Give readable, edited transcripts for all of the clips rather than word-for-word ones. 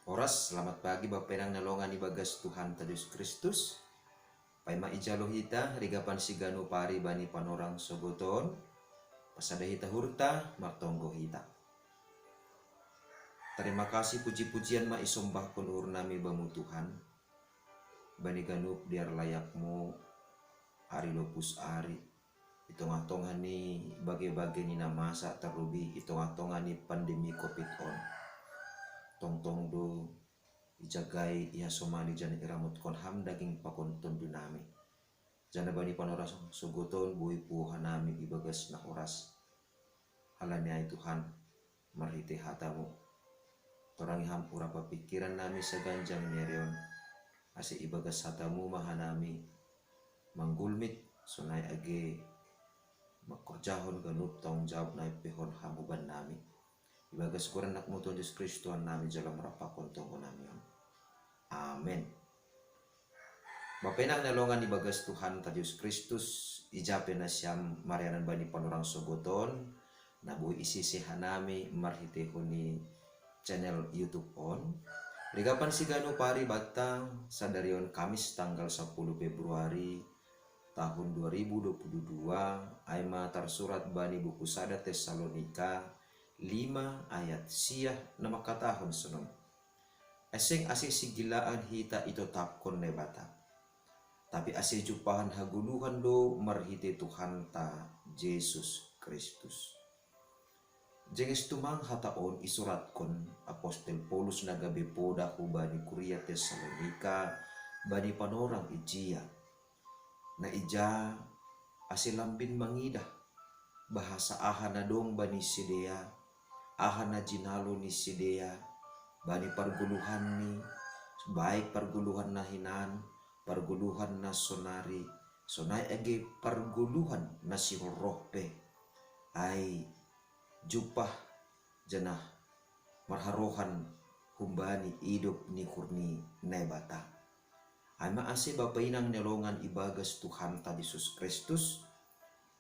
Oras, selamat pagi Bapak Penang nalongan ibagas Tuhan Yesus Kristus. Pai maijalo hita, rigapan sigano pari bani panorang sogoton, pasada hita hurta, martonggo hita. Terima kasih puji-pujian ma isombah kunur nami bamu Tuhan. Bani ganup biar layakmu ari lopus ari. Itong-atongan ni bagai-bagai ni namasa terlebih itong-atongan ni pandemi COVID-19. Tong-tong do ijagai ia somani jana iramut kon ham daging pakon tondu nami jana bani panoras sugoton bui puhanami ibagas na oras halani ay Tuhan marhite hatamu torangi hampura papikiran nami sa ganjang nerion ase ibagas hatamu mahanami manggulmit sunay age makorjahon ganup tanggung jawab na ipehon hamuban nami ibagas kuran nakmo ton Diyos Kristo nami jalang rapakon tonggo nami. Amen. Bapenang nalongan ibagas Tuhan Yesus Kristus ijape na siyam marianan bani panurang sogoton nabuhi isisi hanami marhitehon ni channel YouTube on. Ligapan sigano pari batang sadarion Kamis tanggal 10 Februari tahun 2022 ay matarsurat bani buku sada Tesalonika 5 ayat siyah na makatahon sunod. Asing sigilaan hita ito tapkon ne bata. Tapi ase jupahan haguluhan do marhite Tuhan ta Jesus Kristus. Jenges tumang hataon isurat kon Apostel Paulus nagabe poda hubani Kuria Tesalonika bani panorang ijia. Na ija ase lambin mangidah bahasa aha na dong bani sidea, aha na jinalo ni sidea. Bani perguluhan ni baik perguluhan na hinan perguluhan na sonari sonai age perguluhan na sihorope ay jupah janah marharohan humbani hidup ni kurni nebata ay maase bapainang nelongan ibagas Tuhan ta Yesus Kristus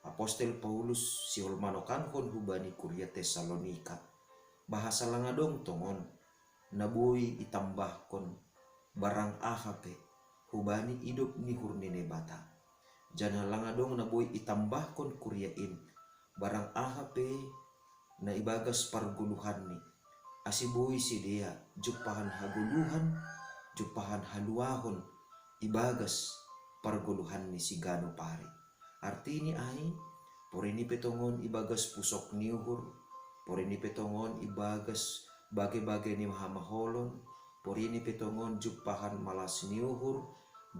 Apostel Paulus sihol manokanhon hubani Kuria Tesalonika bahasa langadong tongon nabuhi itambahkon barang ahape hubani hidup ni hurnine bata jana langadong nabuhi itambahkon kuryain barang ahape na ibagas parguluhan ni asibuhi si dia jupahan haguluhan jupahan haluahon ibagas parguluhan ni si gano pare artini ay porini petongon ibagas pusok niuhur porini petongon ibagas bagai-bagai ni mahamaholon porini petongon jupahan malas niuhur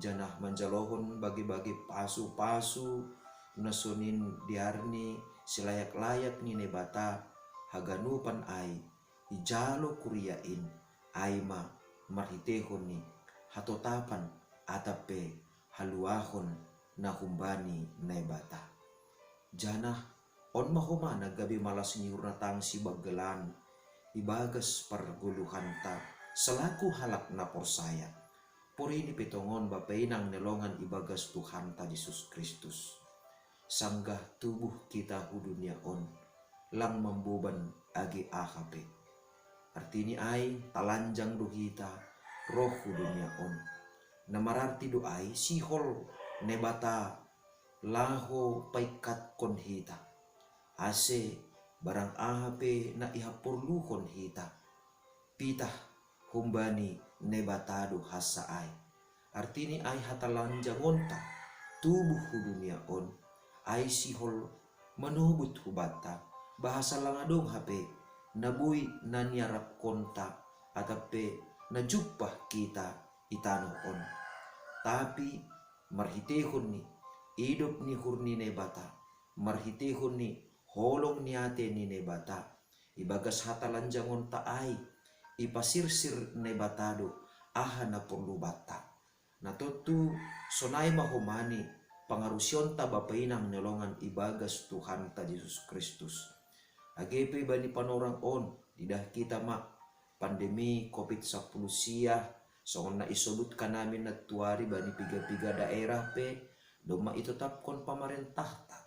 janah manjalohon bagi-bagi pasu-pasu nasunin diarni selayak-layak ni nebata haganupan ay ijalo kuriain ay marhitehon ni hatotapan atape haluahon na humbani nebata janah on mahoma nagabi malas niur na tangsi baggelan ibagas perguluhan ta selaku halak na porsaya porini petongon bapainang nelongan ibagas Tuhan ta Yesus Kristus sanggah tubuh kita hudunia on lang membuban agi ahape artini ay talanjang duhita roh hudunia on namararti doai sihol nebata laho paikat kon hita ase barang ahape na ihapurluhon hita pitah humbani nebatado hasaay artini ay hatalanjangonta tubuh hudunia on ay sihol manubut hubata bahasa langadong hape nabuy nanyarap konta atape najupah kita itano on tapi marhitehon ni hidup ni hurni nebata marhitehon ni holong niate ni nebata ibagas hatalanjangon taai ipasirsir nebatado aha na perlu bata na totu sonai mahomani pangarusion ta bapainang nelongan ibagas Tuhan ta Yesus Kristus agepe bani panorang on didah kita pandemi COVID-19 siah songon na isobut ka namin na tuari bani piga-piga daerah pe doma itu tapkon pamarentah ta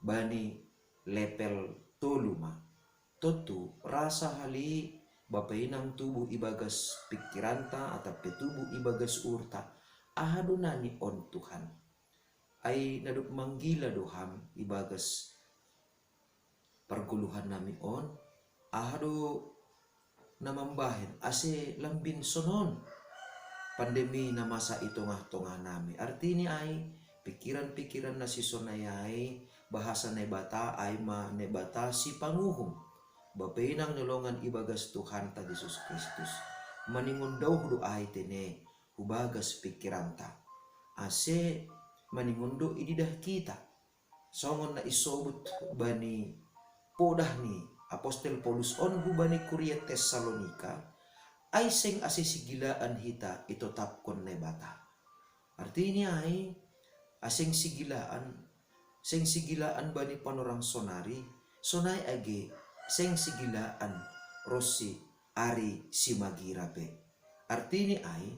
bani lepel toluma totu rasa hali bapainang tubuh ibagas pikiranta atau petubuh ibagas urta ahadunani on Tuhan ay naduk manggila doham ibagas perguluhan nami on ahado namambahin ase lambin sonon pandemi na masa itongah-tongah nami artinya ay pikiran-pikiran na si sonayay bahasa nebata ay nebata si panguhum bapainang nulungan ibagas Tuhan ta Yesus Kristus maningon daw do ay tene hubagas pikiranta ase maningondo ididah kita songon na isobut bani podah ni Apostol Paulus on hubani Kuria Tesalonika ay seng asisigilaan hita ito tapkon nebata artinya ay aseng sigilaan bani panorang sonari sonay age seng sigilaan Rossi ari si magirape artinya ay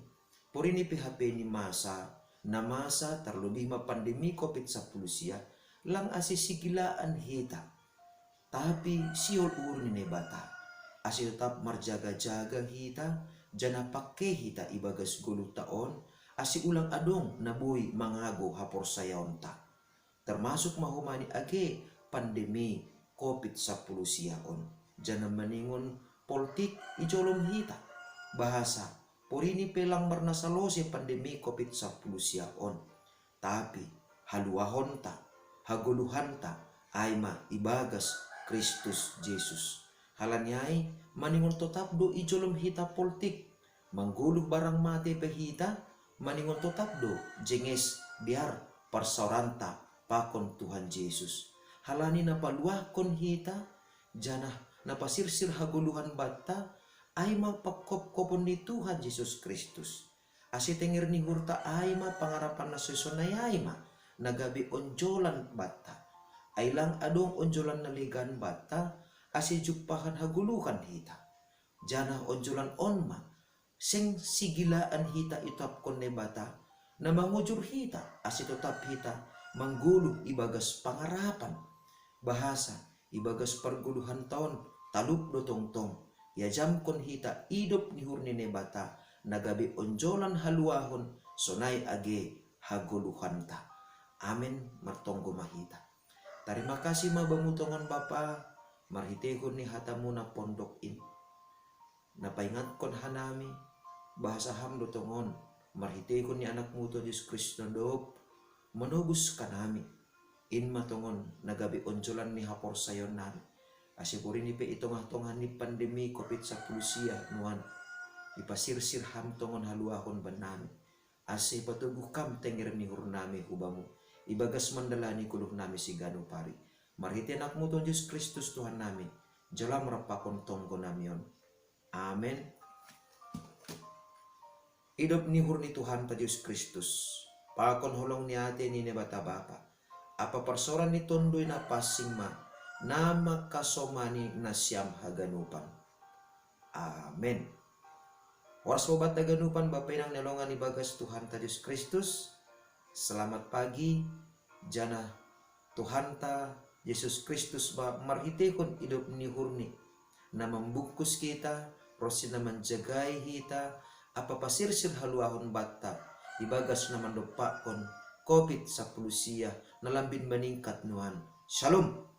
porini PHP ni masa na masa terlebih ma pandemi COVID-19 siya lang asisigilaan hita tapi siol urni nebata asi tetap marjaga-jaga hita jana pakke hita ibagas gulu taon asi ulang adong nabuy mangago hapor sayonta termasuk mahumani age pandemi COVID-19 siyaon jana maningon politik ijolom hita bahasa porini pelang marnasalose pandemi COVID-19 siyaon tapi haluahonta haguluhanta aima ibagas Kristus Yesus halanyai maningon tetap do ijolom hita politik mangguluh barang mate pehita maningon tetap do jenges biar persauranta pakon Tuhan Yesus halani napaluahkon hita janah napasirsir haguluhan batta ay mapakop-kopon ni Tuhan Yesus Kristus asitengir ni hurta ay pangarapan na susonay ay nagabi onjolan batta ay lang adong onjolan naligan batta asijukpahan haguluhan hita janah onjolan onma seng sigilaan hita itap konne bata na mangujur hita asitotap hita mangguluh ibagas pangarapan bahasa ibagas perguluhan taon talup do tongtong ya jam kon hita idop ni hurnine bata nagabi onjolan haluahon sonay age haguluhan ta amin martonggo mahita terima kasih mabangutongan Bapa marhitehon ni hatamu na pondok in napaingat kon hanami bahasa hamdo tongon marhitehon ni anakmu to Yesus Kristus dop menobus kanami in matongon nagabi onjolan ni hapor sayon nami asipuri ni pe itongah-tongah ni pandemi COVID-19 siya nuan ipasirsir ham tongon haluahon banami ase patubuh kam tenger ni hurnami hubamu ibagas mandalani kuluh nami si ganu pari marhiti anakmu to Yesus Kristus Tuhan nami jala merapakon tonggo namion amen idop ni hurni Tuhan ta Yesus Kristus pakon holong ni ate ni nebata bapa apa persoran ni tondoy na pasing ma nama kasomani na siyam haganupan amen waras bobat haganupan bapay nang nelongan ibagas Tuhan ta Yesus Kristus selamat pagi jana Tuhan ta Yesus Kristus ba marhitehon idop ni hurni na membungkus kita rosi na menjagai kita apa pasirsir haluahon batta ibagas na mandopakon COVID-19 siya nalambin meningkat nuan shalom.